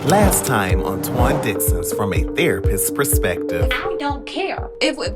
Last time on Twan Dixon's From a Therapist's Perspective. I don't care. It's like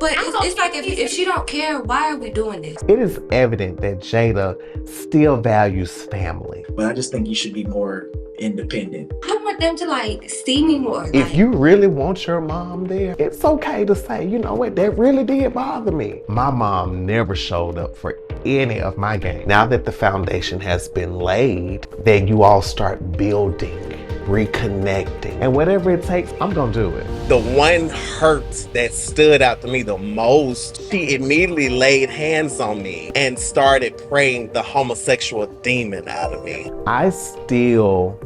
if she don't care, why are we doing this? It is evident that Jada still values family. But I just think you should be more independent. I want them to like see me more. If you really want your mom there, it's okay to say, you know what, that really did bother me. My mom never showed up for any of my games. Now that the foundation has been laid, then you all start building, reconnecting, and whatever it takes, I'm gonna do it. The one hurt that stood out to me the most, she immediately laid hands on me and started praying the homosexual demon out of me. I still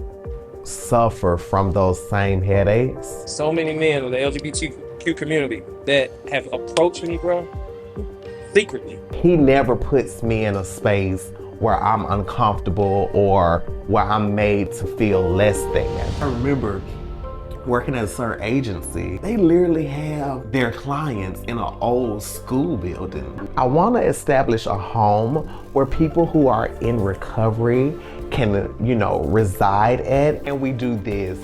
suffer from those same headaches. So many men of the LGBTQ community that have approached me, bro, secretly. He never puts me in a space where I'm uncomfortable or where I'm made to feel less than. I remember working at a certain agency, they literally have their clients in an old school building. I want to establish a home where people who are in recovery can, reside at, and we do this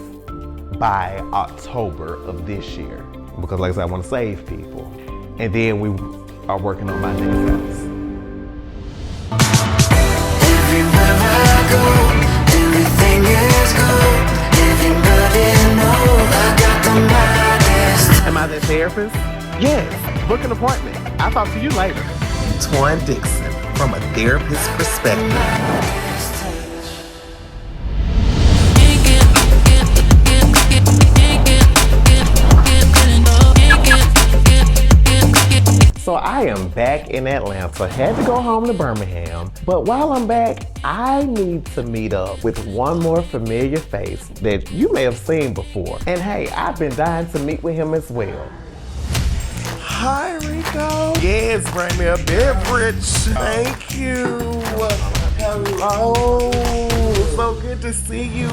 by October of this year. Because like I said, I want to save people. And then we are working on my next house. Everywhere I go, everything is good. Everybody knows I got the baddest. Am I that therapist? Yes. Book an appointment. I'll talk to you later. Twan Dixon, From a Therapist's Perspective. So I am back in Atlanta. Had to go home to Birmingham. But while I'm back, I need to meet up with one more familiar face that you may have seen before. And hey, I've been dying to meet with him as well. Hi, Rico. Yes, bring me a beverage. Thank you. Hello. So good to see you.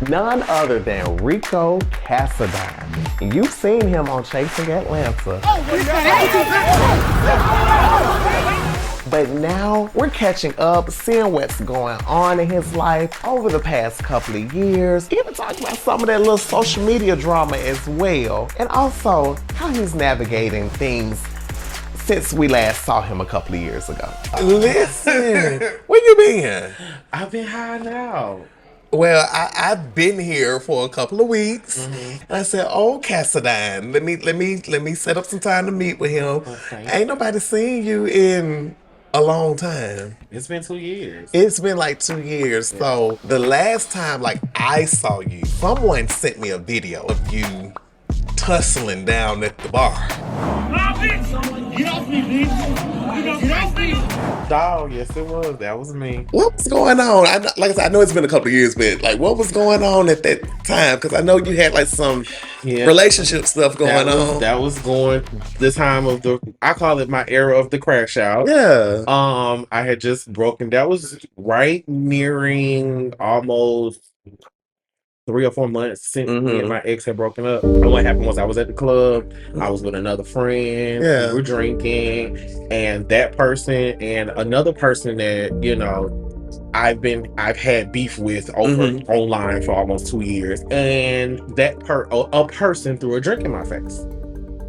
None other than Rico Cassadine. You've seen him on Chasing Atlanta. But now we're catching up, seeing what's going on in his life over the past couple of years. Even talking about some of that little social media drama as well. And also how he's navigating things since we last saw him a couple of years ago. Listen, where you been? I've been hiding out. Well, I've been here for a couple of weeks. And I said, "Oh, Cassadine, let me set up some time to meet with him." Okay. Ain't nobody seen you in a long time. It's been 2 years. It's been like 2 years. So the last time I saw you, someone sent me a video of you tussling down at the bar. Get off me, bitch! Get off me! Dog, yes it was. That was me. What was going on? Like I said, I know it's been a couple of years, but what was going on at that time? Because I know you had some relationship stuff going on. That was going the time of I call it my era of the crash out. Yeah. I had just broken. That was right nearing almost 3 or 4 months since me and my ex had broken up. And what happened was I was at the club, I was with another friend, we were drinking, and that person and another person that, I've had beef with over online for almost 2 years. And that a person threw a drink in my face.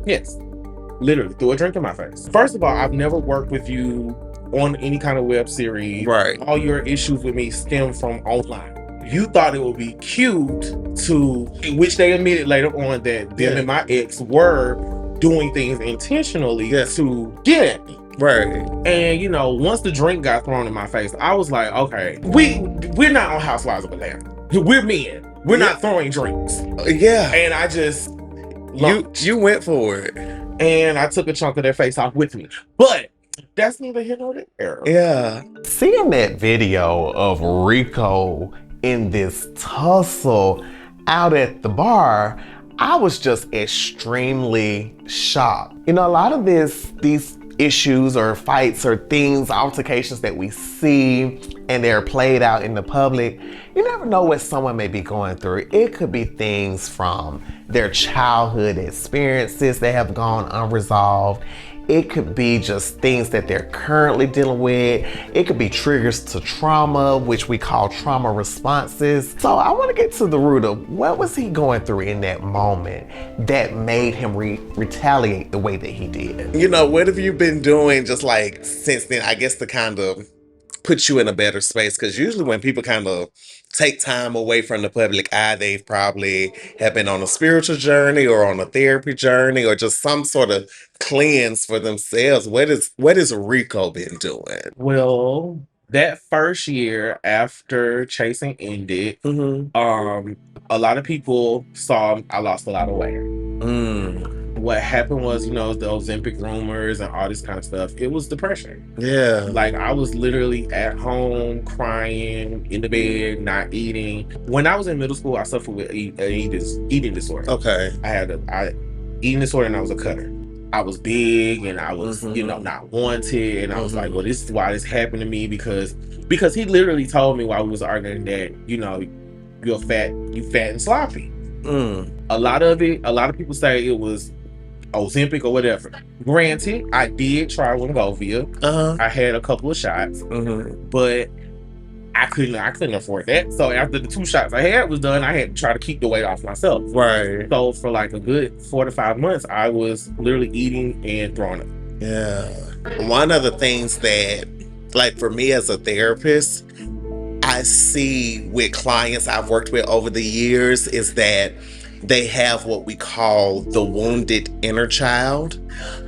Yes. Literally threw a drink in my face. First of all, I've never worked with you on any kind of web series. Right. All your issues with me stem from online. You thought it would be cute which they admitted later on that them and my ex were doing things intentionally to get at me. Right. And once the drink got thrown in my face, I was like, okay, we're not on Housewives of Atlanta. We're men. We're not throwing drinks. Yeah. And I just you went for it. And I took a chunk of their face off with me. But that's neither here nor there. Yeah. Seeing that video of Rico in this tussle out at the bar, I was just extremely shocked. A lot of these issues or fights or things, altercations that we see and they're played out in the public, you never know what someone may be going through. It could be things from their childhood experiences that have gone unresolved. It could be just things that they're currently dealing with. It could be triggers to trauma, which we call trauma responses. So I want to get to the root of what was he going through in that moment that made him retaliate the way that he did. You know, what have you been doing just like since then, I guess, to kind of put you in a better space? Because usually when people kind of take time away from the public eye, they've probably have been on a spiritual journey or on a therapy journey or just some sort of cleanse for themselves. What is Rico been doing? Well, that first year after chasing ended, a lot of people saw I lost a lot of weight. What happened was, the Ozempic rumors and all this kind of stuff. It was depression. Yeah. Like, I was literally at home crying in the bed, not eating. When I was in middle school, I suffered with eating disorder. Okay. I had eating disorder, and I was a cutter. I was big, and I was, not wanted, and I was like, well, this is why this happened to me, because he literally told me while we was arguing that, you're fat, you fat and sloppy. A lot of people say it was Ozempic or whatever. Granted, I did try Wegovy. I had a couple of shots, but I couldn't afford that. So after the 2 shots I had was done, I had to try to keep the weight off myself. Right. So for like a good 4 to 5 months, I was literally eating and throwing up. Yeah. One of the things that, like, for me as a therapist, I see with clients I've worked with over the years is that they have what we call the wounded inner child.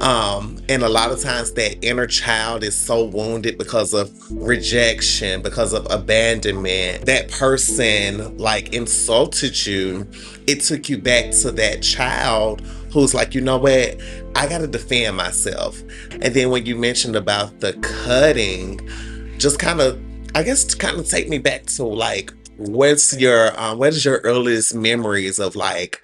And a lot of times that inner child is so wounded because of rejection, because of abandonment. That person like insulted you. It took you back to that child who's like, you know what? I got to defend myself. And then when you mentioned about the cutting, just kind of, I guess, to kind of take me back to like, what is your earliest memories of like,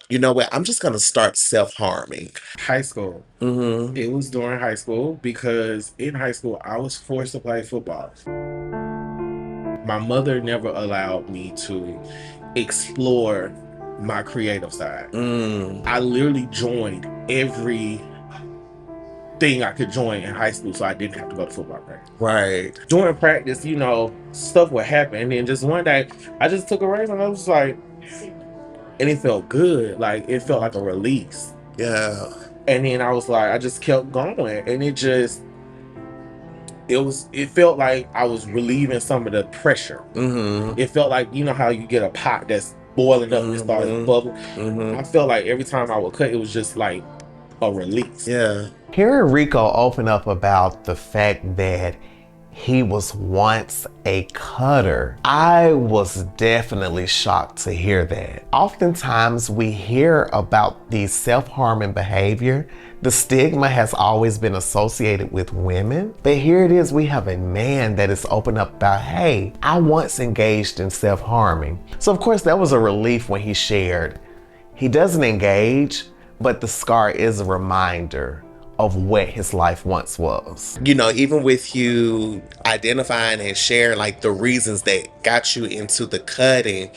you know what, I'm just gonna start self-harming? High school. It was during high school because in high school I was forced to play football. My mother never allowed me to explore my creative side. I literally joined every thing I could join in high school so I didn't have to go to football practice. Right. During practice, stuff would happen. And then just one day, I just took a race and I was like, and it felt good. Like, it felt like a release. Yeah. And then I was like, I just kept going. And it felt like I was relieving some of the pressure. It felt like, how you get a pot that's boiling up and it starts bubbling. I felt like every time I would cut, it was just like a release. Yeah. Hearing Rico open up about the fact that he was once a cutter, I was definitely shocked to hear that. Oftentimes we hear about the self-harming behavior. The stigma has always been associated with women, but here it is, we have a man that is open up about, hey, I once engaged in self-harming. So of course that was a relief when he shared. He doesn't engage, but the scar is a reminder of what his life once was. Even with you identifying and sharing like the reasons that got you into the cutting,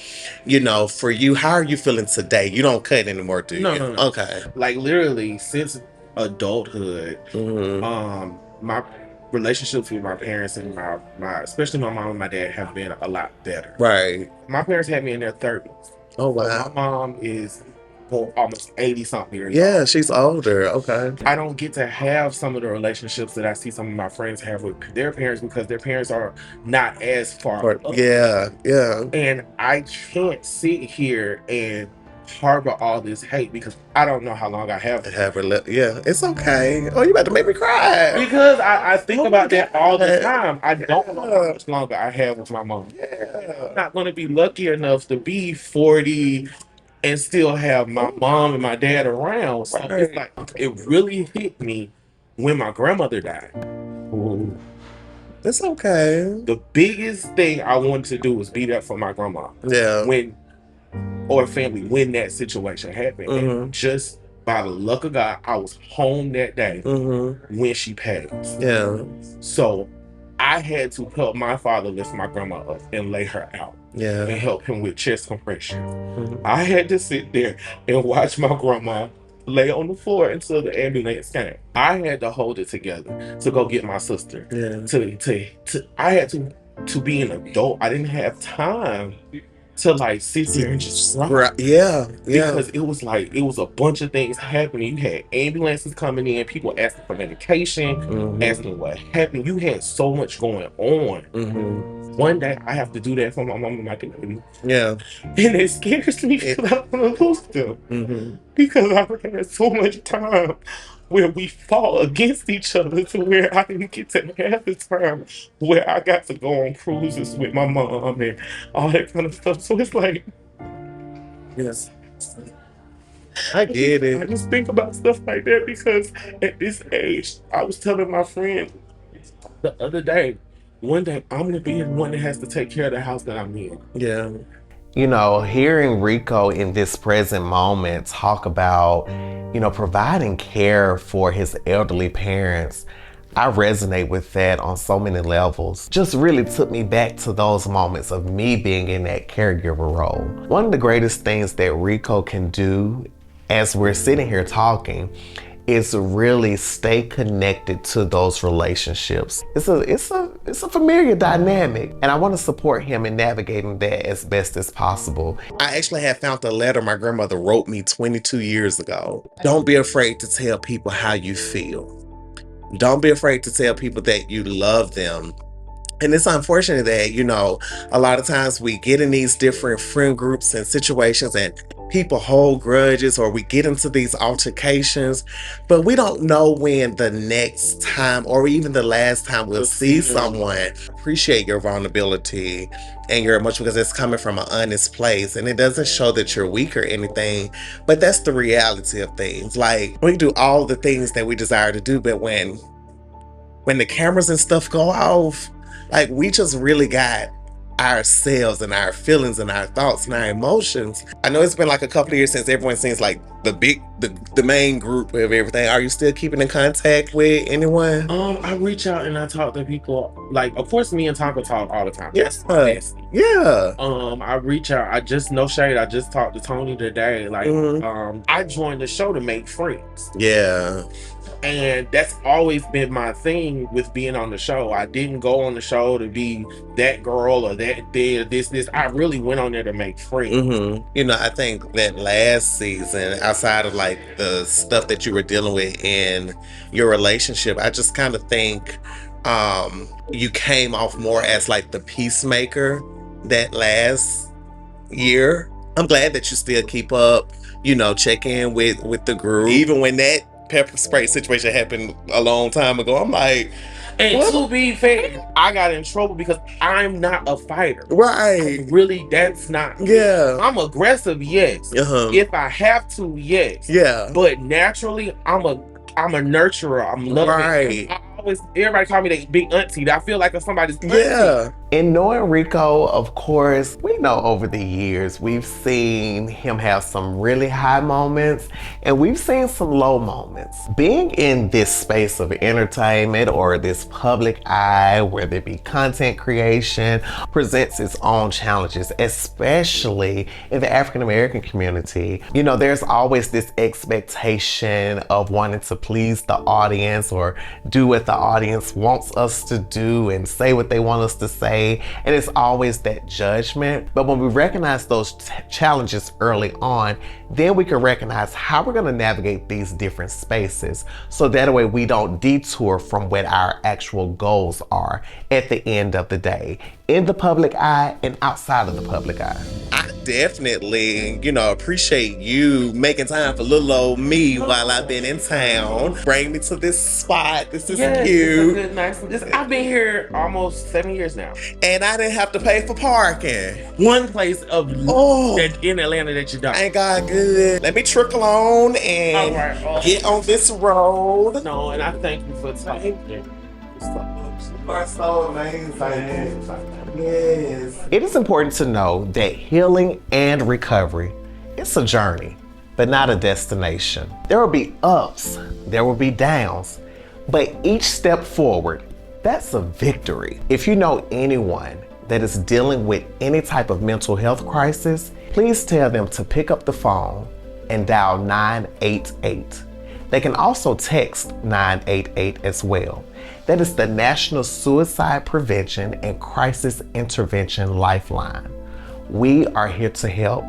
for you, how are you feeling today? You don't cut anymore, do you? No. Okay. Like literally since adulthood, my relationships with my parents and my especially my mom and my dad have been a lot better. Right. My parents had me in their 30s. Oh wow. My mom is almost 80 something years Yeah, old. she's older. Okay. I don't get to have some of the relationships that I see some of my friends have with their parents because their parents are not as far up. Yeah. And I can't sit here and harbor all this hate because I don't know how long I have it. Yeah, it's okay. Oh, you about to make me cry. Because I think about that all the time. I don't know how much longer I have with my mom. Yeah. I'm not going to be lucky enough to be 40 and still have my mom and my dad around. So it's like, it really hit me when my grandmother died. Ooh. It's okay. The biggest thing I wanted to do was be there for my grandma. Yeah. Or family, when that situation happened. And just by the luck of God, I was home that day when she passed. Yeah. So I had to help my father lift my grandma up and lay her out. And help him with chest compression. I had to sit there and watch my grandma lay on the floor until the ambulance came. I had to hold it together to go get my sister. Yeah. I had to be an adult. I didn't have time to like sit there and just cry. Right. Yeah. Yeah. Because it was a bunch of things happening. You had ambulances coming in, people asking for medication, asking what happened. You had so much going on. One day I have to do that for my mom and my baby. Yeah. And it scares me because I don't want to lose them. Because I've had so much time where we fought against each other to where I didn't get to have the time where I got to go on cruises with my mom and all that kind of stuff. So it's like, Yes. I get I it. just think about stuff like that because at this age, I was telling my friend the other day, one day I'm going to be the one that has to take care of the house that I'm in. Yeah. You know, hearing Rico in this present moment talk about, you know, providing care for his elderly parents, I resonate with that on so many levels. Just really took me back to those moments of me being in that caregiver role. One of the greatest things that Rico can do as we're sitting here talking is to really stay connected to those relationships. It's a familiar dynamic, and I want to support him in navigating that as best as possible. I actually had found a letter my grandmother wrote me 22 years ago. Don't be afraid to tell people how you feel. Don't be afraid to tell people that you love them. And it's unfortunate that, you know, a lot of times we get in these different friend groups and situations and people hold grudges or we get into these altercations, but we don't know when the next time or even the last time we'll see someone. Appreciate your vulnerability and your emotion because it's coming from an honest place and it doesn't show that you're weak or anything, but that's the reality of things. Like, we do all the things that we desire to do, but when the cameras and stuff go off, like, we just really got ourselves and our feelings and our thoughts and our emotions. I know it's been like a couple of years since everyone seems like the main group of everything. Are you still keeping in contact with anyone? I reach out and I talk to people. Like, of course, me and Tonka talk all the time. Yes. That's nasty. Yeah. I reach out. I just, no shade, I just talked to Tony today. Like, I joined the show to make friends. Yeah. And that's always been my thing with being on the show. I didn't go on the show to be that girl or that this. I really went on there to make friends. You know, I think that last season, outside of like the stuff that you were dealing with in your relationship, I just kind of think you came off more as like the peacemaker that last year. I'm glad that you still keep up, you know, check in with the group. Even when that pepper spray situation happened a long time ago, I'm like, and what? To be fair, I got in trouble because I'm not a fighter. Right. Really, that's not. Yeah. I'm aggressive, yes. If I have to, yes. Yeah. But naturally, I'm a nurturer. I'm loving. Right. Everybody call me that big auntie. I feel like somebody's auntie. Yeah. And knowing Rico, of course, we know over the years, we've seen him have some really high moments and we've seen some low moments. Being in this space of entertainment or this public eye, whether it be content creation, presents its own challenges, especially in the African American community. You know, there's always this expectation of wanting to please the audience or do what the audience wants us to do and say what they want us to say. And it's always that judgment. But when we recognize those challenges early on, then we can recognize how we're going to navigate these different spaces. So that way we don't detour from what our actual goals are at the end of the day, in the public eye and outside of the public eye. I definitely, you know, appreciate you making time for little old me while I've been in town. Bring me to this spot. This is cute. It's a good, nice. I've been here almost 7 years now. And I didn't have to pay for parking. One place that in Atlanta that you don't. Thank God, good. Let me trickle on and get on this road. No, and I thank you for talking. You are so amazing. Yes. It is important to know that healing and recovery, it's a journey, but not a destination. There will be ups, there will be downs, but each step forward, that's a victory. If you know anyone that is dealing with any type of mental health crisis, please tell them to pick up the phone, and dial 988. They can also text 988 as well. That is the National Suicide Prevention and Crisis Intervention Lifeline. We are here to help,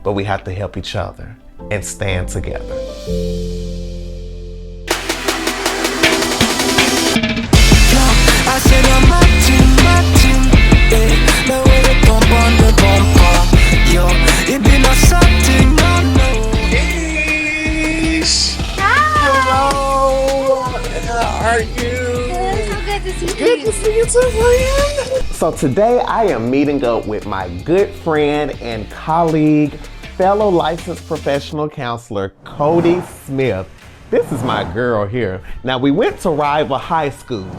but we have to help each other and stand together. I said I'm matching, yeah. The way you pump on the bumper, yo. It be not something, no. Ish. Hello. How are you? So good to see you. Good to see you too, friend. So today I am meeting up with my good friend and colleague, fellow licensed professional counselor, Cody Smith. This is my girl here. Now, we went to rival high schools,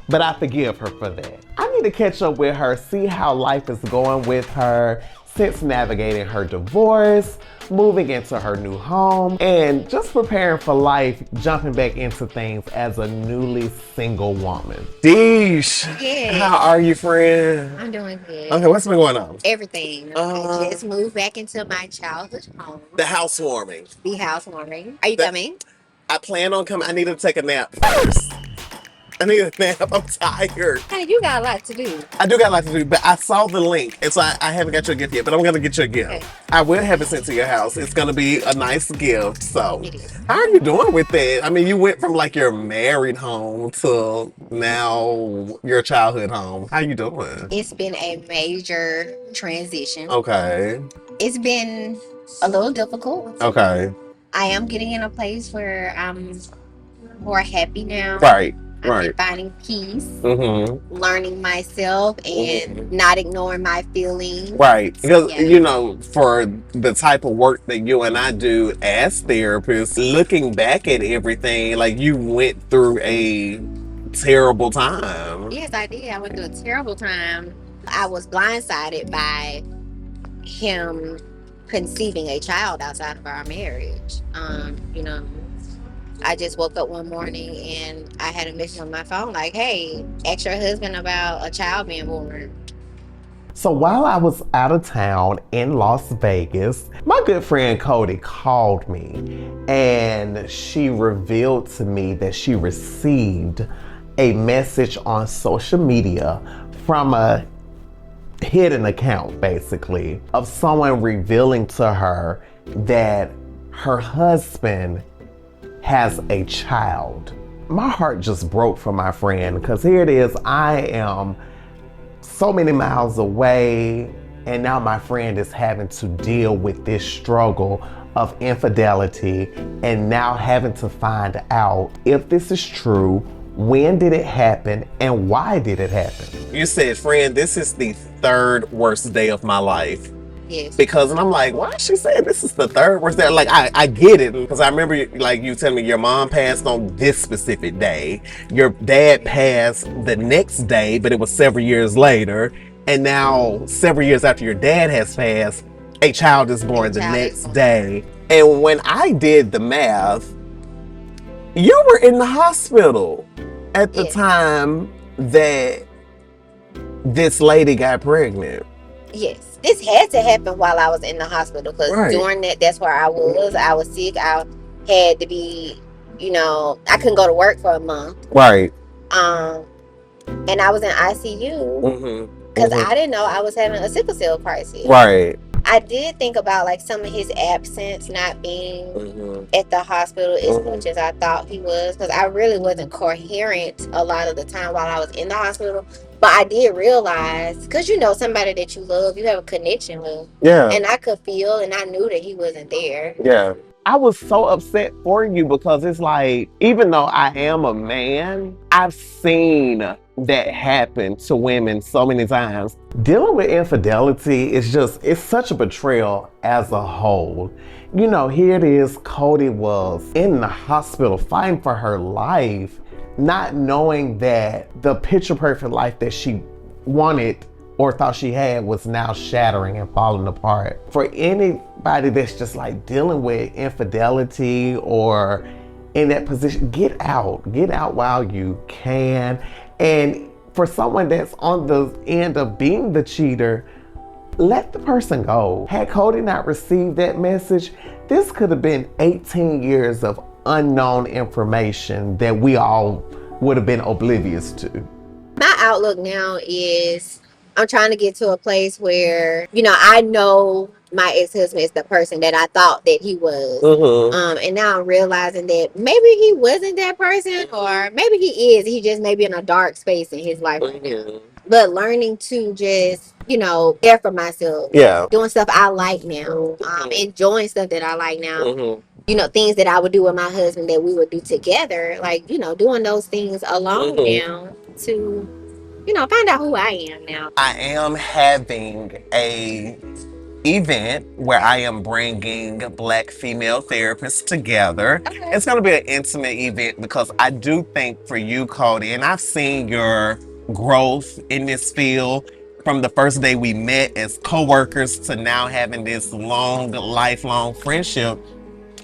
but I forgive her for that. I need to catch up with her, see how life is going with her since navigating her divorce, moving into her new home, and just preparing for life, jumping back into things as a newly single woman. Deesh. Yes. How are you, friend? I'm doing good. Okay, what's been going on? Everything. I just moved back into my childhood home. The housewarming. The housewarming. Are you coming? I plan on coming. I need to take a nap first. I need a nap. I'm tired. Honey, you got a lot to do. I do got a lot to do, but I saw the link, and so I haven't got you a gift yet, but I'm gonna get you a gift. Okay. I will have it sent to your house. It's gonna be a nice gift. So, It is. how are you doing with that? I mean, you went from like your married home to now your childhood home. How you doing? It's been a major transition. Okay. It's been a little difficult. Okay. I am getting in a place where I'm more happy now. Right. I'm Right. finding peace, Mm-hmm. learning myself, and not ignoring my feelings. Right. Because, Yeah. you know, for the type of work that you and I do as therapists, looking back at everything, like you went through a terrible time. Yes, I did. I went through a terrible time. I was blindsided by him conceiving a child outside of our marriage. I just woke up one morning and I had a message on my phone like, hey, ask your husband about a child being born. So while I was out of town in Las Vegas, my good friend Cody called me and she revealed to me that she received a message on social media from a hidden account, basically, of someone revealing to her that her husband has a child. My heart just broke for my friend because here it is, I am so many miles away, and now my friend is having to deal with this struggle of infidelity and now having to find out if this is true, when did it happen, and why did it happen? You said, friend, this is the third worst day of my life. Yes. Because, and I'm like, why is she saying this is the third worst day? Like, I get it. Because I remember, like, you telling me your mom passed on this specific day. Your dad passed the next day, but it was several years later. And now, several years after your dad has passed, a child is born the next day. And when I did the math, you were in the hospital at the time that this lady got pregnant. Yes. This had to happen while I was in the hospital because during that's where I was. I was sick. I had to be, I couldn't go to work for a month. Right. And I was in ICU because I didn't know I was having a sickle cell crisis. Right. I did think about like some of his absence not being at the hospital as much as I thought he was, because I really wasn't coherent a lot of the time while I was in the hospital. But I did realize, because somebody that you love, you have a connection with. Yeah. And I could feel, and I knew that he wasn't there. Yeah. I was so upset for you because it's like, even though I am a man, I've seen that happen to women so many times. Dealing with infidelity is it's such a betrayal as a whole. Here it is, Cody was in the hospital fighting for her life, not knowing that the picture perfect life that she wanted or thought she had was now shattering and falling apart. For anybody that's just like dealing with infidelity or in that position, get out while you can. And for someone that's on the end of being the cheater, let the person go. Had Cody not received that message, this could have been 18 years of unknown information that we all would have been oblivious to. My outlook now is I'm trying to get to a place where, I know my ex-husband is the person that I thought that he was. And now I'm realizing that maybe he wasn't that person, or maybe he is. He just may be in a dark space in his life right now. But learning to just, care for myself. Yeah. Doing stuff I like now. Enjoying stuff that I like now. Things that I would do with my husband that we would do together. Like, doing those things alone now to, find out who I am now. I am having a event where I am bringing Black female therapists together. Okay. It's going to be an intimate event because I do think for you, Cody, and I've seen your growth in this field from the first day we met as co-workers to now having this lifelong friendship.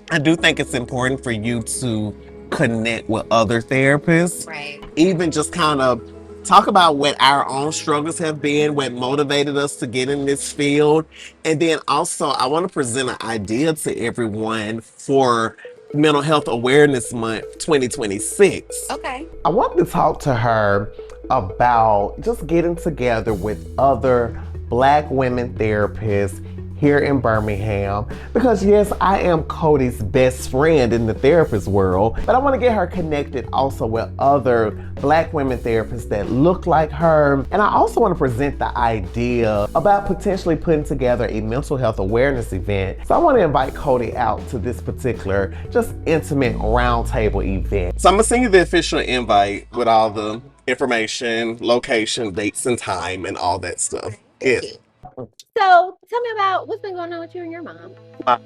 I do think it's important for you to connect with other therapists. Right. Even just kind of talk about what our own struggles have been, what motivated us to get in this field. And then also, I want to present an idea to everyone for Mental Health Awareness Month 2026. Okay. I wanted to talk to her about just getting together with other Black women therapists here in Birmingham, because yes, I am Cody's best friend in the therapist world, but I want to get her connected also with other Black women therapists that look like her. And I also want to present the idea about potentially putting together a mental health awareness event. So I want to invite Cody out to this particular just intimate roundtable event. So I'm gonna send you the official invite with all the information, location, dates and time and all that stuff. Yes. So tell me about what's been going on with you and your mom.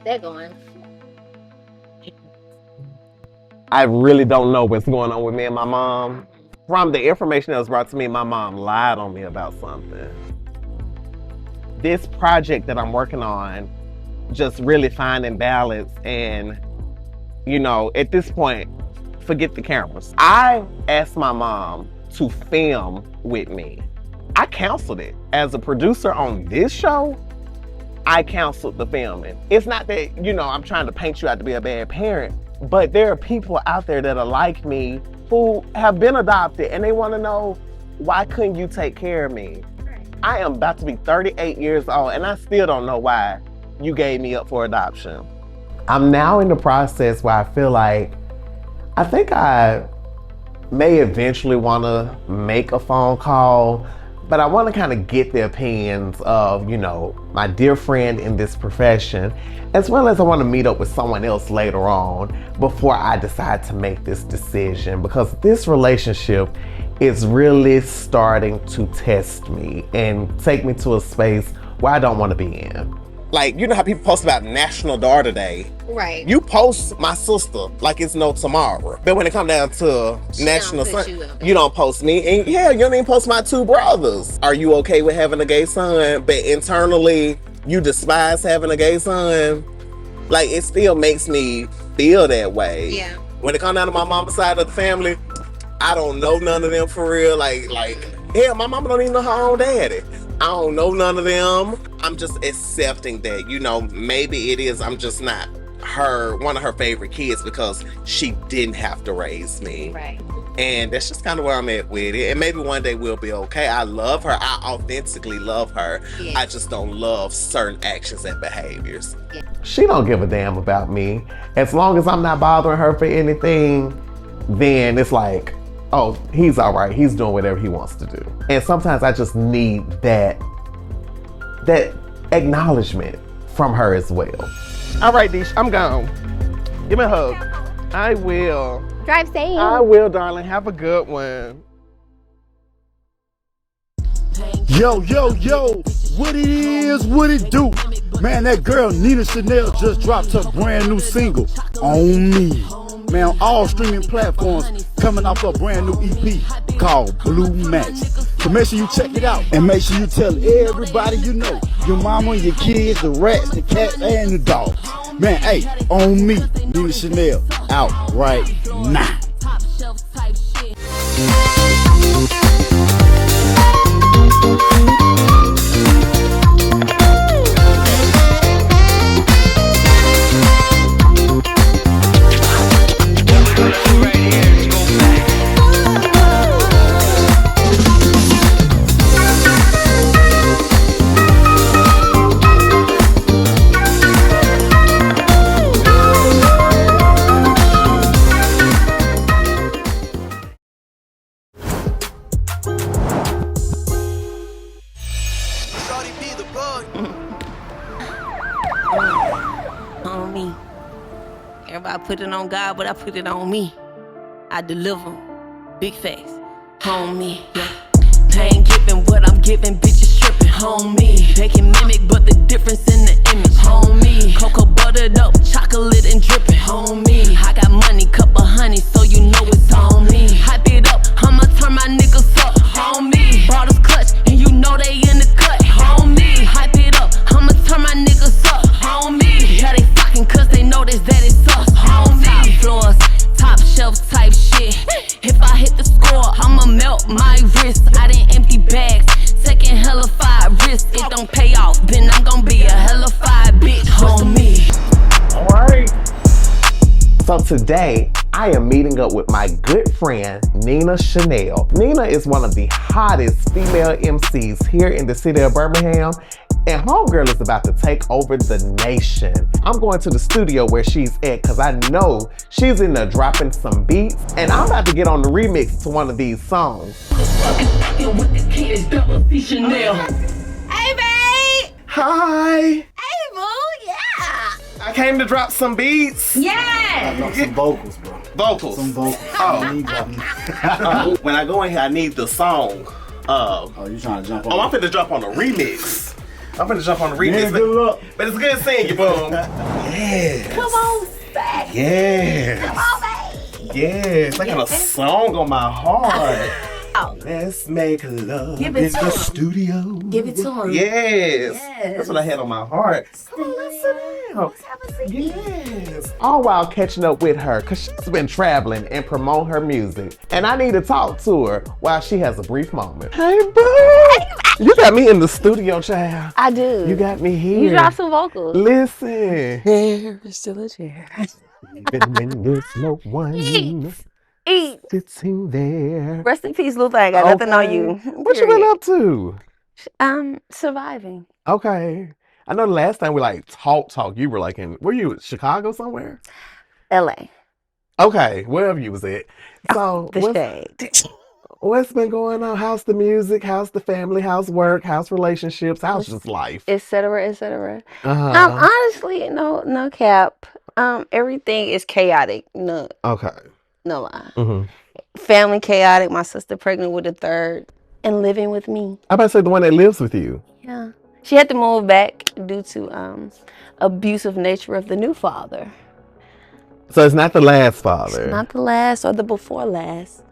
They're going. I really don't know what's going on with me and my mom. From the information that was brought to me, my mom lied on me about something. This project that I'm working on, just really finding balance, and at this point, forget the cameras. I asked my mom to film with me. I canceled it. As a producer on this show, I canceled the filming. It's not that, I'm trying to paint you out to be a bad parent, but there are people out there that are like me who have been adopted and they want to know, why couldn't you take care of me? I am about to be 38 years old and I still don't know why you gave me up for adoption. I'm now in the process where I feel like, I think I may eventually want to make a phone call, but I want to kind of get the opinions of, my dear friend in this profession, as well as I want to meet up with someone else later on before I decide to make this decision, because this relationship is really starting to test me and take me to a space where I don't want to be in. Like, how people post about National Daughter Day? Right. You post my sister like it's no tomorrow. But when it comes down to National Son, you don't post me. And yeah, you don't even post my two brothers. Are you okay with having a gay son, but internally you despise having a gay son? Like, it still makes me feel that way. Yeah. When it comes down to my mama's side of the family, I don't know none of them for real. Like, hell, my mama don't even know her own daddy. I don't know none of them. I'm just accepting that, maybe it is, I'm just not one of her favorite kids because she didn't have to raise me. Right. And that's just kind of where I'm at with it. And maybe one day we'll be okay. I love her. I authentically love her. Yeah. I just don't love certain actions and behaviors. Yeah. She don't give a damn about me. As long as I'm not bothering her for anything, then it's like, oh, he's all right. He's doing whatever he wants to do. And sometimes I just need that acknowledgement from her as well. All right, Deesh, I'm gone. Give me a hug. I will. Drive safe. I will, darling. Have a good one. Yo, what it is, what it do? Man, that girl Nina Chanel just dropped her brand new single, On Me. Man, on all streaming platforms, coming off a brand new EP called Blue Match. So make sure you check it out and make sure you tell everybody you know, your mama, your kids, the rats, the cats, and the dogs. Man, hey, On Me, Nina Chanel, out right now. Whatever I put it on God, but I put it on me. I deliver. Big face. Homie, yeah. I ain't giving what I'm giving, bitches tripping. Homie, they can mimic, but the difference in the image. Homie, cocoa buttered up, chocolate and dripping. Homie, I got money, cup of honey, so you know it's on me. Hype it up, I'ma turn my niggas up. Homie, bottles clutch, and you know they in the cut. Homie, hype it up, I'ma turn my niggas up. Homie, yeah, they flocking cause they notice that it's us. Homie, top floors, top shelf type shit. If I hit the score, I'ma melt my wrist. I didn't empty bags, taking hella five risks. It don't pay off, then I'm gonna be a hella five bitch, homie. Alright. So today, I am meeting up with my good friend, Nina Chanel. Nina is one of the hottest female MCs here in the city of Birmingham. And homegirl is about to take over the nation. I'm going to the studio where she's at because I know she's in there dropping some beats. And I'm about to get on the remix to one of these songs. Hey, babe. Hi. Hey, boo. Yeah. I came to drop some beats. Yes. No, some vocals, bro. Vocals. Some vocals. Oh. When I go in here, I need the song. Oh, you trying to jump on? Oh, I'm finna jump on the remix. I'm finna jump on the remix. Yeah, good luck. But it's good seeing you, boom. Yes. Come on, babe. Yes. Come on, babe. Yes. I got a song on my heart. Oh. Let's make love Give in it to the him. studio. Give it to him. Yes. Yes. That's what I had on my heart. Come on, let's sit down. Let's have a seat. Yes. All while catching up with her because she's been traveling and promoting her music. And I need to talk to her while she has a brief moment. Hey, boo. You got me in the studio, child. I do. You got me here. You dropped some vocals. Listen. There is still a chair. Even when there's no one Eat. sitting there. Rest in peace, Luther. I got nothing on you. What you been up to? Surviving. Okay. I know the last time we talk, you were like were you Chicago somewhere? LA. Okay, wherever you was at. So The shade. what's been going on? How's the music? How's the family? How's work? How's relationships? How's just life? Etc. etc. Uh-huh. Honestly, no cap. Everything is chaotic. No lie. Mm-hmm. Family chaotic. My sister pregnant with a third and living with me. I about to say the one that lives with you. Yeah. She had to move back due to abusive nature of the new father. So it's not the last father. It's not the last or the before last.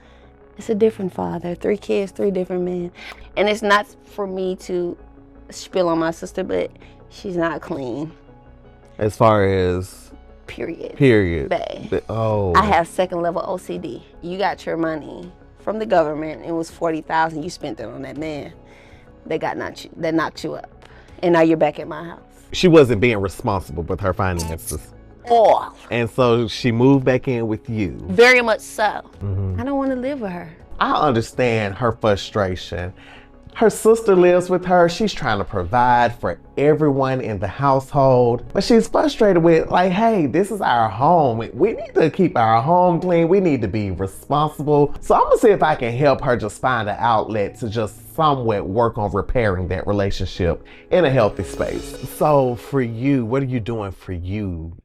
It's a different father. 3 kids, 3 different men. And it's not for me to spill on my sister, but she's not clean. As far as Period. Babe. Oh. I have 2nd level OCD. You got your money from the government. It was $40,000. You spent it on that man. That knocked you up. And now you're back at my house. She wasn't being responsible with her finances. Oh. And so she moved back in with you. Very much so. Mm-hmm. I don't want to live with her. I understand her frustration. Her sister lives with her. She's trying to provide for everyone in the household. But she's frustrated with hey, this is our home. We need to keep our home clean. We need to be responsible. So I'm gonna see if I can help her just find an outlet to just somewhat work on repairing that relationship in a healthy space. So for you, what are you doing for you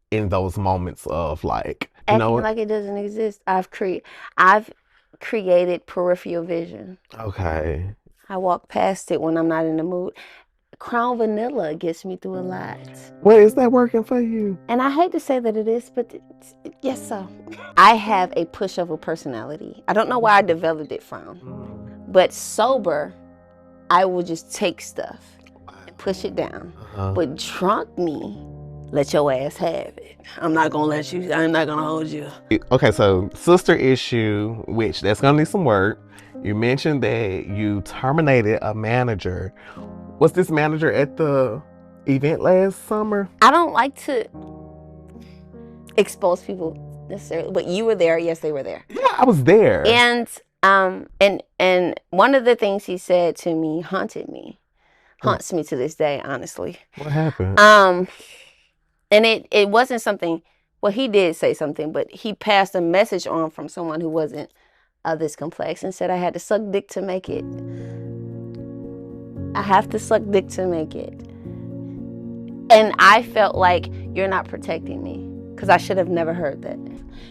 in those moments of acting like it doesn't exist? I've created peripheral vision. Okay. I walk past it when I'm not in the mood. Crown Vanilla gets me through a lot. Well, is that working for you? And I hate to say that it is, but yes, so. I have a pushover personality. I don't know where I developed it from. But sober, I will just take stuff and push it down. But drunk me, let your ass have it. I'm not gonna hold you. Okay, so sister issue, which that's gonna need some work. You mentioned that you terminated a manager. Was this manager at the event last summer? I don't like to expose people necessarily, but you were there. Yes, they were there. Yeah, I was there. And one of the things he said to me haunts me to this day, honestly. What happened? And it wasn't something. Well, he did say something, but he passed a message on from someone who wasn't this complex and said I had to suck dick to make it. I have to suck dick to make it. And I felt like you're not protecting me. because I should have never heard that.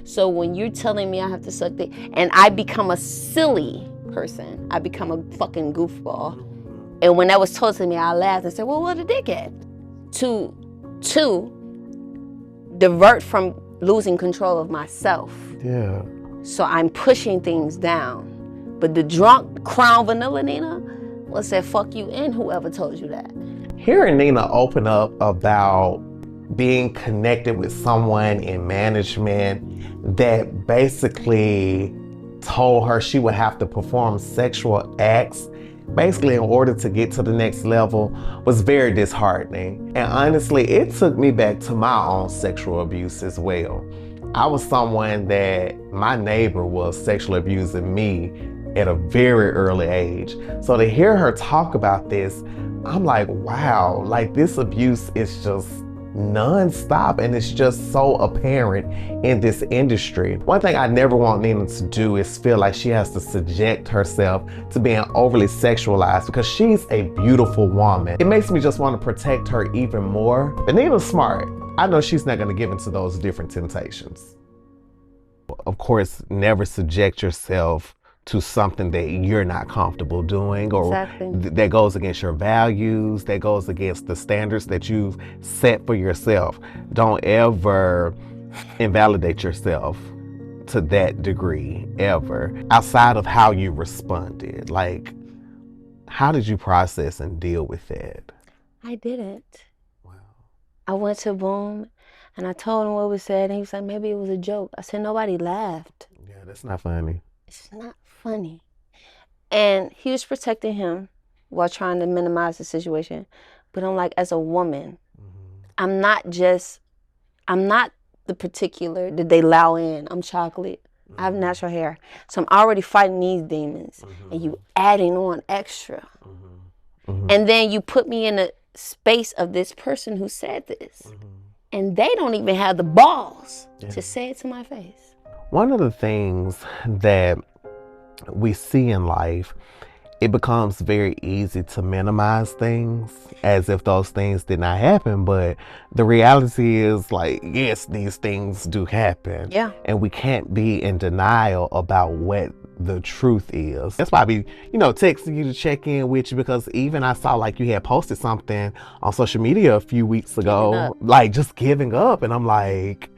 So when you're telling me I have to suck dick, and I become a silly person, I become a fucking goofball. And when that was told to me, I laughed and said, well, what a dick at? To divert from losing control of myself. Yeah. So I'm pushing things down. But the drunk Crown Vanilla Nina will say, fuck you and whoever told you that. Hearing Nina open up about being connected with someone in management that basically told her she would have to perform sexual acts basically in order to get to the next level was very disheartening. And honestly, it took me back to my own sexual abuse as well. I was someone that my neighbor was sexually abusing me at a very early age. So to hear her talk about this, I'm like, wow, like this abuse is just non-stop and it's just so apparent in this industry. One thing I never want Nina to do is feel like she has to subject herself to being overly sexualized because she's a beautiful woman. It makes me just want to protect her even more. But Nina's smart. I know she's not going to give into those different temptations. Of course, never subject yourself to something that you're not comfortable doing or that goes against your values, that goes against the standards that you've set for yourself. Don't ever invalidate yourself to that degree, ever. Outside of how you responded, like, how did you process and deal with that? I didn't. Wow. I went to Boom and I told him what was said and he was like, maybe it was a joke. I said, nobody laughed. Yeah, that's not funny. It's not funny. And he was protecting him while trying to minimize the situation. But I'm like, as a woman, I'm not the particular that they allow in. I'm chocolate. I have natural hair. So I'm already fighting these demons. And you adding on extra. And then you put me in the space of this person who said this. And they don't even have the balls to say it to my face. One of the things that we see in life, it becomes very easy to minimize things as if those things did not happen. But the reality is, like, yes, these things do happen. Yeah. And we can't be in denial about what the truth is. That's why I be, texting you to check in with you, because even I saw like you had posted something on social media a few weeks ago, like just giving up. And I'm like,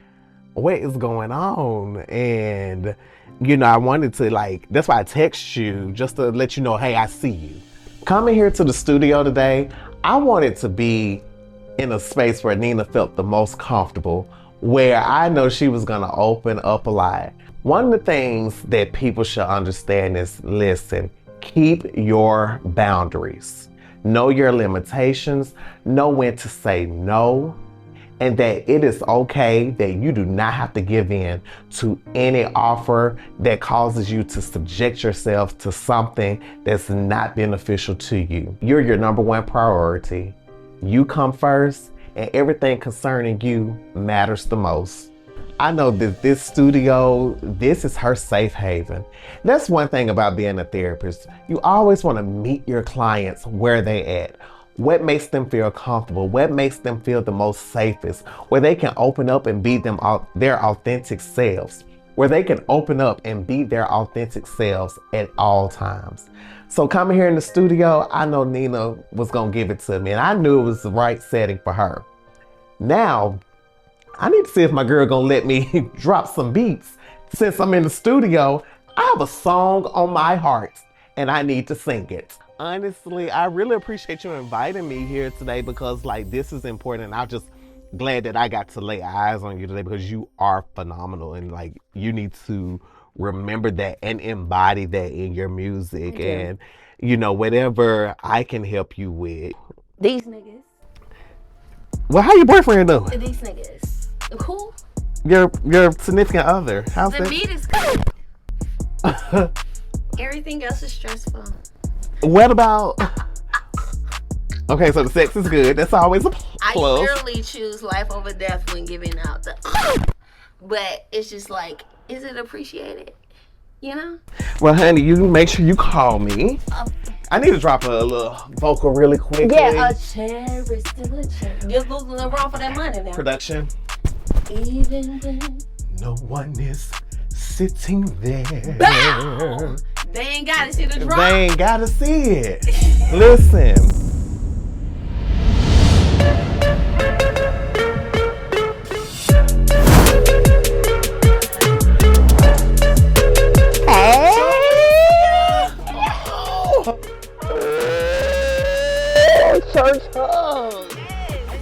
what is going on? And I wanted to that's why I text you just to let you know, hey, I see you. Coming here to the studio today, I wanted to be in a space where Nina felt the most comfortable, where I know she was gonna open up a lot. One of the things that people should understand is, listen, keep your boundaries. Know your limitations, know when to say no, and that it is okay that you do not have to give in to any offer that causes you to subject yourself to something that's not beneficial to you. You're your number one priority. You come first, and everything concerning you matters the most. I know that this studio, this is her safe haven. That's one thing about being a therapist. You always want to meet your clients where they at. What makes them feel comfortable? What makes them feel the most safest? Where they can open up and be their authentic selves. Where they can open up and be their authentic selves at all times. So coming here in the studio, I know Nina was gonna give it to me, and I knew it was the right setting for her. Now, I need to see if my girl gonna let me drop some beats. Since I'm in the studio, I have a song on my heart, and I need to sing it. Honestly, I really appreciate you inviting me here today, because this is important. I'm just glad that I got to lay eyes on you today, because you are phenomenal, and you need to remember that and embody that in your music. And whatever I can help you with. These niggas. Well, how your boyfriend doing? These niggas. Cool. Your significant other. How's the that? beat is good. Everything else is stressful. What about? Okay, so the sex is good. That's always a plus. I literally choose life over death when giving out the. But it's just is it appreciated? Well, honey, you make sure you call me. I need to drop a little vocal really quickly. Yeah, a cherry, still a cherry. Just losing the wrong for that money now. Production. Even when no one is sitting there. bow, they ain't gotta see the drop. They ain't gotta see it. Listen.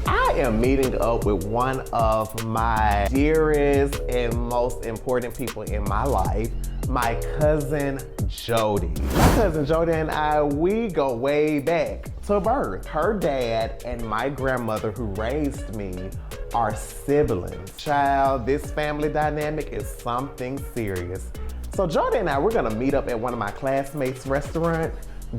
I am meeting up with one of my dearest and most important people in my life, my cousin Jodi. My cousin Jodi and I, we go way back to birth. Her dad and my grandmother who raised me are siblings. Child, this family dynamic is something serious. So Jodi and I, we're gonna meet up at one of my classmates' restaurant.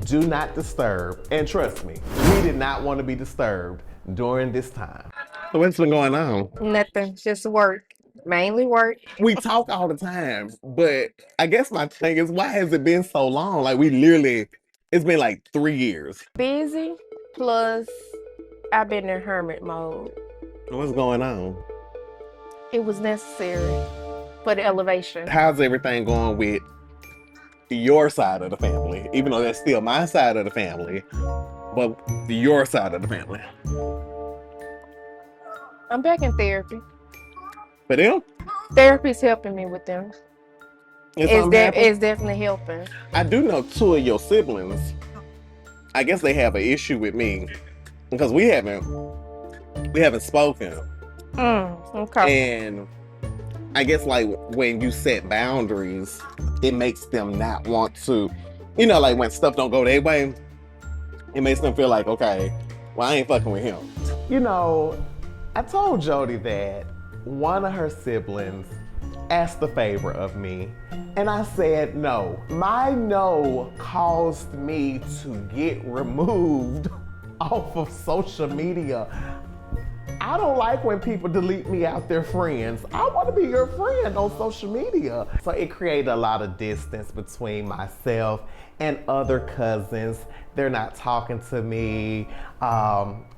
Do not disturb. And trust me, we did not want to be disturbed during this time. So what's been going on? Nothing, just work. Mainly work. We talk all the time, but I guess my thing is, why has it been so long? Like it's been like 3 years. Busy, plus I've been in hermit mode. What's going on? It was necessary for the elevation. How's everything going with your side of the family? Even though that's still my side of the family, but your side of the family. I'm back in therapy. For them? Therapy's helping me with them. It's definitely helping. I do know 2 of your siblings. I guess they have an issue with me because we haven't spoken. Okay. And I guess like when you set boundaries, it makes them not want to, like when stuff don't go their way, it makes them feel like, okay, well, I ain't fucking with him. I told Jodi that one of her siblings asked a favor of me, and I said no. My no caused me to get removed off of social media. I don't like when people delete me out their friends. I want to be your friend on social media. So it created a lot of distance between myself and other cousins. They're not talking to me.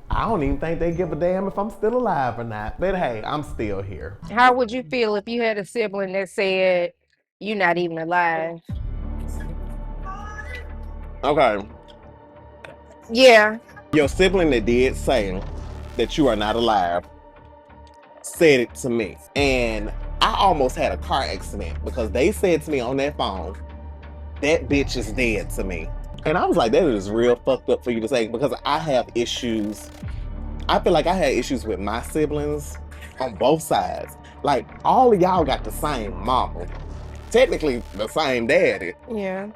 I don't even think they give a damn if I'm still alive or not. But hey, I'm still here. How would you feel if you had a sibling that said you're not even alive? Okay. Yeah. Your sibling that did say that you are not alive said it to me. And I almost had a car accident because they said to me on that phone, that bitch is dead to me. And I was like, that is real fucked up for you to say, because I have issues. I feel like I had issues with my siblings on both sides. Like, all of y'all got the same mama. Technically, the same daddy. Yeah.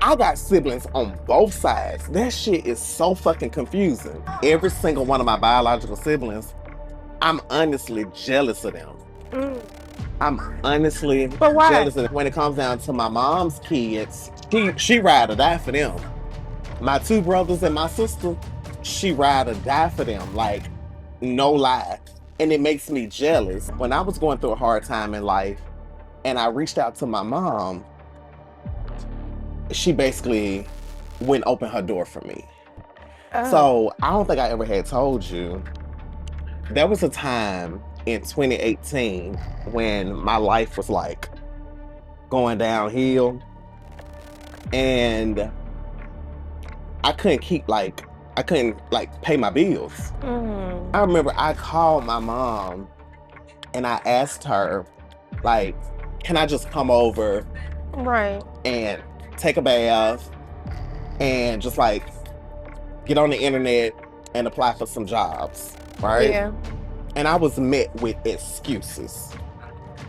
I got siblings on both sides. That shit is so fucking confusing. Every single one of my biological siblings, I'm honestly jealous of them. I'm honestly jealous of them. When it comes down to my mom's kids, she ride or die for them. My 2 brothers and my sister, she ride or die for them. Like, no lie. And it makes me jealous. When I was going through a hard time in life and I reached out to my mom, she basically wouldn't open her door for me. So I don't think I ever had told you, there was a time in 2018 when my life was like going downhill and I couldn't pay my bills. I remember I called my mom and I asked her, like, can I just come over and take a bath and just like get on the internet and apply for some jobs, right? Yeah. And I was met with excuses.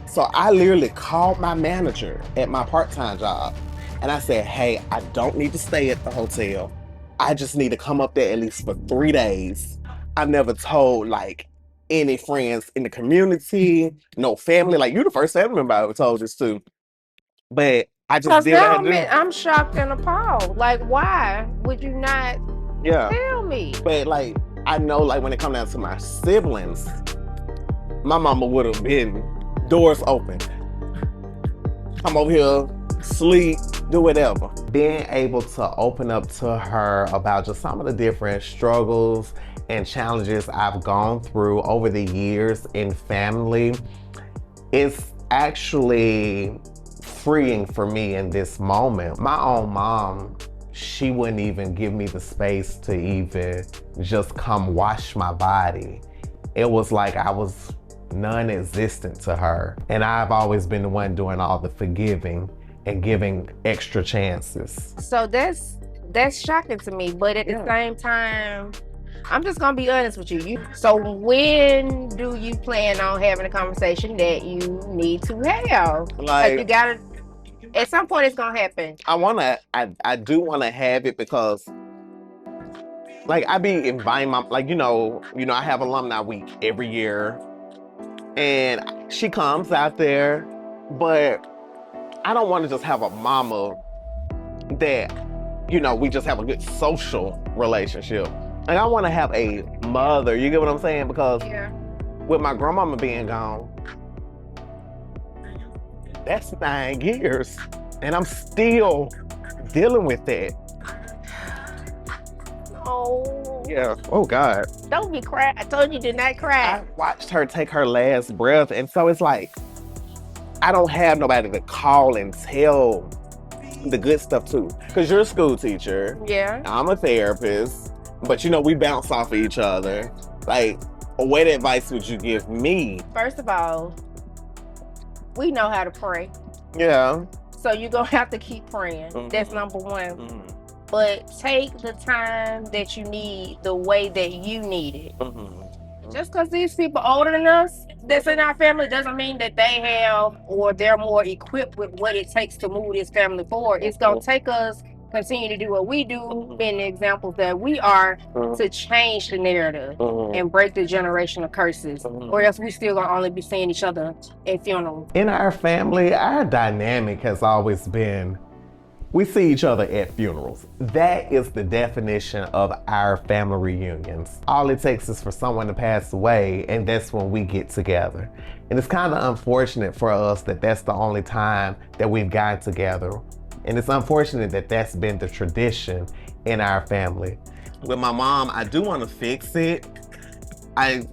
So I literally called my manager at my part-time job and I said, hey, I don't need to stay at the hotel. I just need to come up there at least for 3 days. I've never told like any friends in the community, no family. Like, you the first family member I ever told this to. But I just did what I had to do. I'm shocked and appalled. Like, why would you not tell me? But like, I know like when it comes down to my siblings, my mama would have been doors open. Come over here, sleep, do whatever. Being able to open up to her about just some of the different struggles and challenges I've gone through over the years in family, it's actually freeing for me in this moment. My own mom, she wouldn't even give me the space to even just come wash my body. It was like I was non-existent to her. And I've always been the one doing all the forgiving and giving extra chances. So that's shocking to me, but at the same time, I'm just gonna be honest with you. So when do you plan on having a conversation that you need to have? Like you gotta, at some point it's gonna happen. I do wanna have it because like I be inviting my, like, you know, I have alumni week every year and she comes out there, but I don't wanna just have a mama that, we just have a good social relationship. Like I wanna have a mother, you get what I'm saying? Because with my grandmama being gone, that's 9 years and I'm still dealing with that. Oh. Yeah. Oh God. Don't be crying. I told you to not cry. I watched her take her last breath, and so it's like I don't have nobody to call and tell the good stuff to. Cause you're a school teacher. Yeah. I'm a therapist. But we bounce off of each other. Like, what advice would you give me? First of all, we know how to pray. Yeah. So you're gonna have to keep praying. Mm-hmm. That's number one. Mm-hmm. But take the time that you need the way that you need it. Mm-hmm. Just because these people older than us that's in our family doesn't mean that they have or they're more equipped with what it takes to move this family forward. It's gonna take us continue to do what we do, being the examples that we are, to change the narrative and break the generational curses, or else we still gonna only be seeing each other at funerals. In our family, our dynamic has always been, we see each other at funerals. That is the definition of our family reunions. All it takes is for someone to pass away, and that's when we get together. And it's kind of unfortunate for us that that's the only time that we've gotten together. And it's unfortunate that that's been the tradition in our family. With my mom, I do want to fix it. But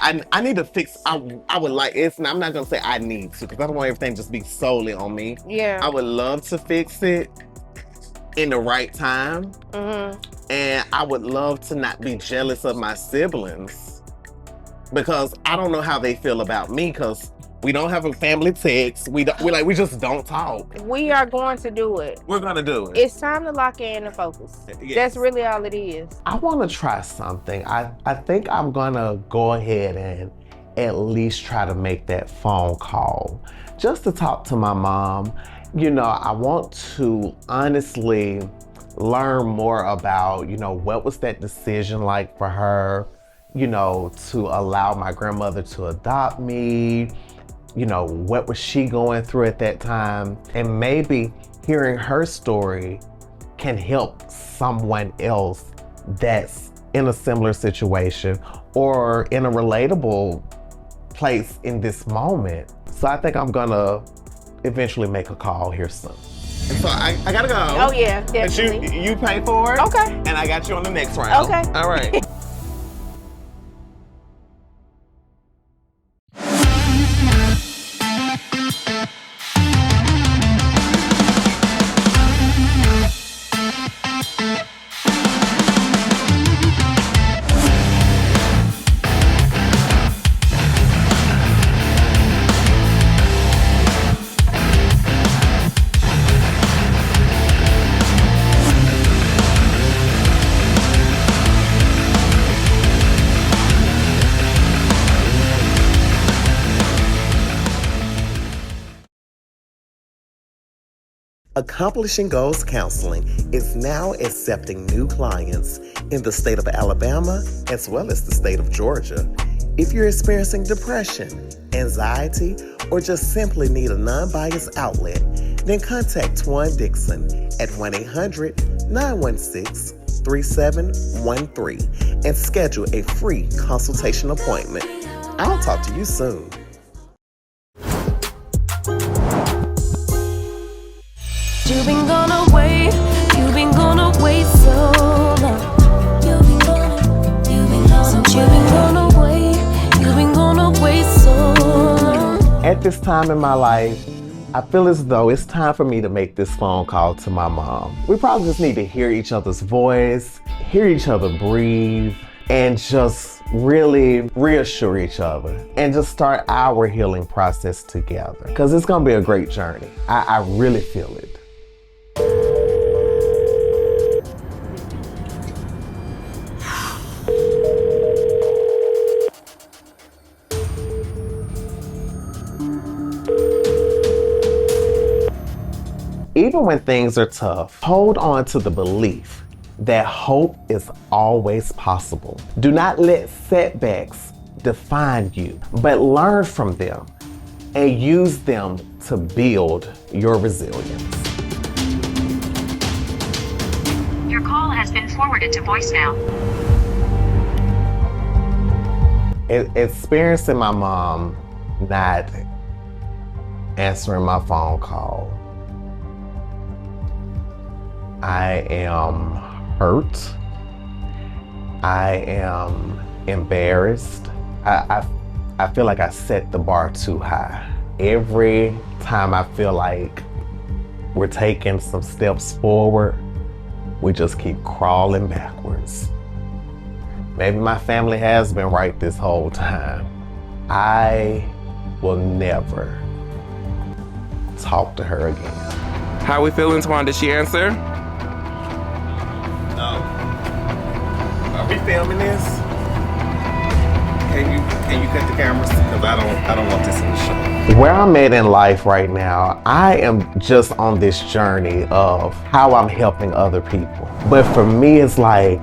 I need to fix, I would like, I'm not gonna say I need to, because I don't want everything to just be solely on me. Yeah. I would love to fix it in the right time. Mm-hmm. And I would love to not be jealous of my siblings, because I don't know how they feel about me, because we don't have a family text. We just don't talk. We are going to do it. We're gonna do it. It's time to lock in and focus. Yes. That's really all it is. I want to try something. I think I'm gonna go ahead and at least try to make that phone call just to talk to my mom. I want to honestly learn more about, what was that decision like for her, to allow my grandmother to adopt me. What was she going through at that time? And maybe hearing her story can help someone else that's in a similar situation or in a relatable place in this moment. So I think I'm gonna eventually make a call here soon. And so I gotta go. Oh yeah, definitely. And you pay for it? Okay. And I got you on the next round. Okay. All right. Accomplishing Goals Counseling is now accepting new clients in the state of Alabama as well as the state of Georgia. If you're experiencing depression, anxiety, or just simply need a non-biased outlet, then contact Twan Dixon at 1-800-916-3713 and schedule a free consultation appointment. I'll talk to you soon. You've been gonna wait so long. You've been gonna At this time in my life, I feel as though it's time for me to make this phone call to my mom. We probably just need to hear each other's voice, hear each other breathe, and just really reassure each other and just start our healing process together. Because it's gonna be a great journey. I really feel it. Even when things are tough, hold on to the belief that hope is always possible. Do not let setbacks define you, but learn from them and use them to build your resilience. Your call has been forwarded to voicemail. Experiencing my mom not answering my phone call, I am hurt. I am embarrassed. I feel like I set the bar too high. Every time I feel like we're taking some steps forward, we just keep crawling backwards. Maybe my family has been right this whole time. I will never talk to her again. How we feeling, Twan? Did she answer? No. Are we filming this? Can you cut the cameras? Because I don't want this in the show. Where I'm at in life right now, I am just on this journey of how I'm helping other people. But for me, it's like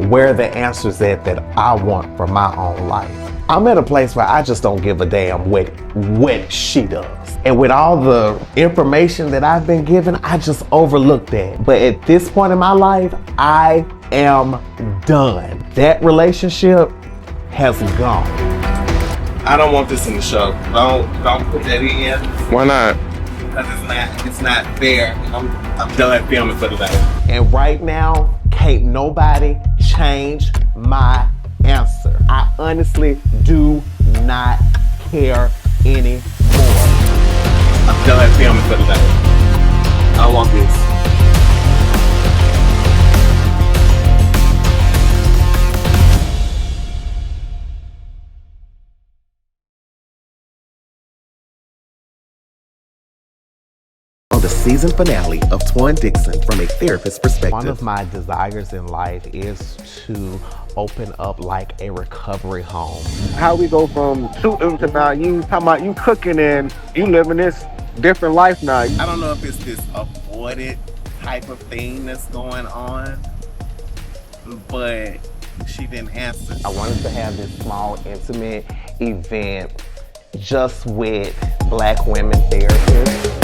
where the answer's at that I want for my own life. I'm at a place where I just don't give a damn what she does. And with all the information that I've been given, I just overlooked that. But at this point in my life, I am done. That relationship has gone. I don't want this in the show. Don't put that in. Why not? Because it's not fair. I'm done filming for today. And right now, can't nobody change my answer. I honestly do not care anymore. I'm done filming for today. I want this. On the season finale of Twan Dixon from a therapist's perspective. One of my desires in life is to open up like a recovery home. How we go from shooting to now you talking about you cooking and you living this different life now. I don't know if it's this avoided type of thing that's going on, but she didn't answer. I wanted to have this small, intimate event just with Black women therapists.